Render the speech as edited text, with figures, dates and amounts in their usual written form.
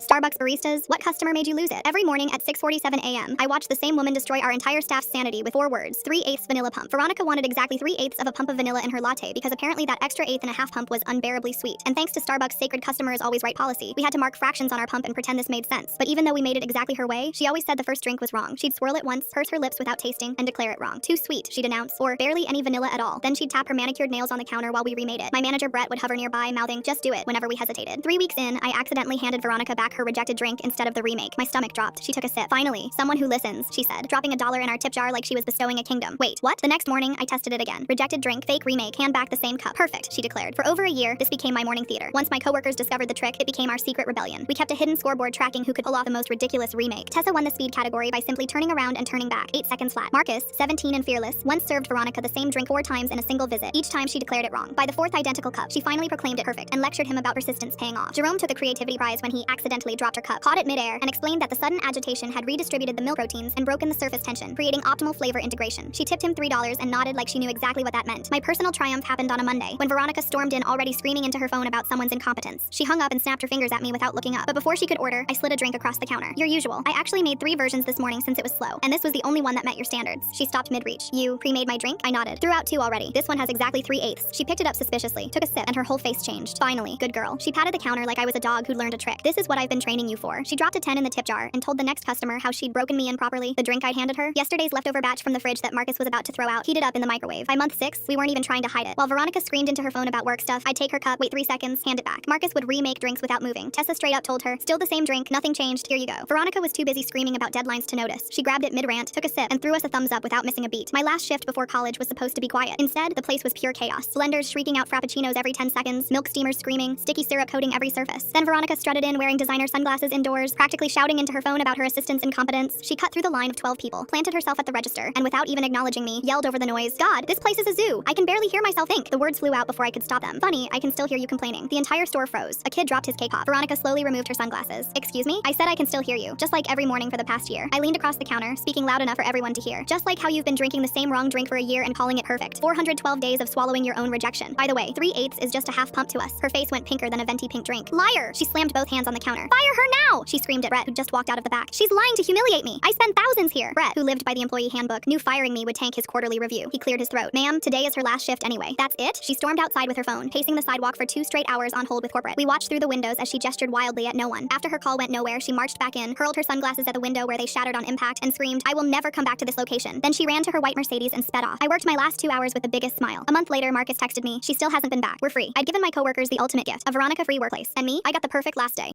Starbucks baristas, what customer made you lose it? Every morning at 6:47 a.m., I watch the same woman destroy our entire staff's sanity with 4 words: 3/8 vanilla pump. Veronica wanted exactly 3/8 of a pump of vanilla in her latte because apparently that extra eighth and a half pump was unbearably sweet. And thanks to Starbucks' sacred customer is always right policy, we had to mark fractions on our pump and pretend this made sense. But even though we made it exactly her way, she always said the first drink was wrong. She'd swirl it once, purse her lips without tasting, and declare it wrong. Too sweet, she'd announce, or barely any vanilla at all. Then she'd tap her manicured nails on the counter while we remade it. My manager Brett would hover nearby, mouthing, "Just do it," whenever we hesitated. 3 weeks in, I accidentally handed Veronica back her rejected drink instead of the remake. My stomach dropped. She took a sip. "Finally, someone who listens," she said, dropping $1 in our tip jar like she was bestowing a kingdom. Wait, what? The next morning, I tested it again. Rejected drink, fake remake, hand back the same cup. Perfect, she declared. For over a year, this became my morning theater. Once my coworkers discovered the trick, it became our secret rebellion. We kept a hidden scoreboard tracking who could pull off the most ridiculous remake. Tessa won the speed category by simply turning around and turning back, 8 seconds flat. Marcus, 17 and fearless, once served Veronica the same drink 4 times in a single visit. Each time she declared it wrong. By the 4th identical cup, she finally proclaimed it perfect and lectured him about persistence paying off. Jerome took a creativity prize when he accidentally dropped her cup, caught it midair, and explained that the sudden agitation had redistributed the milk proteins and broken the surface tension, creating optimal flavor integration. She tipped him $3 and nodded like she knew exactly what that meant. My personal triumph happened on a Monday, when Veronica stormed in already screaming into her phone about someone's incompetence. She hung up and snapped her fingers at me without looking up, but before she could order, I slid a drink across the counter. Your usual. I actually made 3 versions this morning since it was slow, and this was the only one that met your standards. She stopped mid-reach. You pre-made my drink? I nodded. Threw out 2 already. This one has exactly 3/8. She picked it up suspiciously, took a sip, and her whole face changed. Finally, good girl. She patted the counter like I was a dog who'd learned a trick. This is what I've been training you for. She dropped a 10 in the tip jar and told the next customer how she'd broken me improperly. The drink I'd handed her, yesterday's leftover batch from the fridge that Marcus was about to throw out, heated up in the microwave. By month 6, we weren't even trying to hide it. While Veronica screamed into her phone about work stuff, I'd take her cup, wait 3 seconds, hand it back. Marcus would remake drinks without moving. Tessa straight up told her, "Still the same drink, nothing changed, here you go." Veronica was too busy screaming about deadlines to notice. She grabbed it mid-rant, took a sip, and threw us a thumbs up without missing a beat. My last shift before college was supposed to be quiet. Instead, the place was pure chaos. Blenders shrieking out frappuccinos every 10 seconds, milk steamers screaming, sticky syrup coating every surface. Then Veronica strutted in wearing designer sunglasses indoors, practically shouting into her phone about her assistant's incompetence. She cut through the line of 12 people, planted herself at the register, and without even acknowledging me, yelled over the noise, "God, this place is a zoo. I can barely hear myself think." The words flew out before I could stop them. Funny, I can still hear you complaining. The entire store froze. A kid dropped his cake off. Veronica slowly removed her sunglasses. "Excuse me? I said I can still hear you, just like every morning for the past year." I leaned across the counter, speaking loud enough for everyone to hear. "Just like how you've been drinking the same wrong drink for a year and calling it perfect. 412 days of swallowing your own rejection. By the way, 3/8 is just a half pump to us." Her face went pinker than a venti pink drink. "Liar!" She slammed both hands on the counter. "Fire her now!" she screamed at Brett, who just walked out of the back. "She's lying to humiliate me. I spent thousands here." Brett, who lived by the employee handbook, knew firing me would tank his quarterly review. He cleared his throat. "Ma'am, today is her last shift anyway." "That's it?" She stormed outside with her phone, pacing the sidewalk for 2 straight hours on hold with corporate. We watched through the windows as she gestured wildly at no one. After her call went nowhere, she marched back in, hurled her sunglasses at the window where they shattered on impact, and screamed, "I will never come back to this location." Then she ran to her white Mercedes and sped off. I worked my last 2 hours with the biggest smile. A month later, Marcus texted me, "She still hasn't been back. We're free." I'd given my coworkers the ultimate gift, a Veronica-free workplace. And me, I got the perfect last day.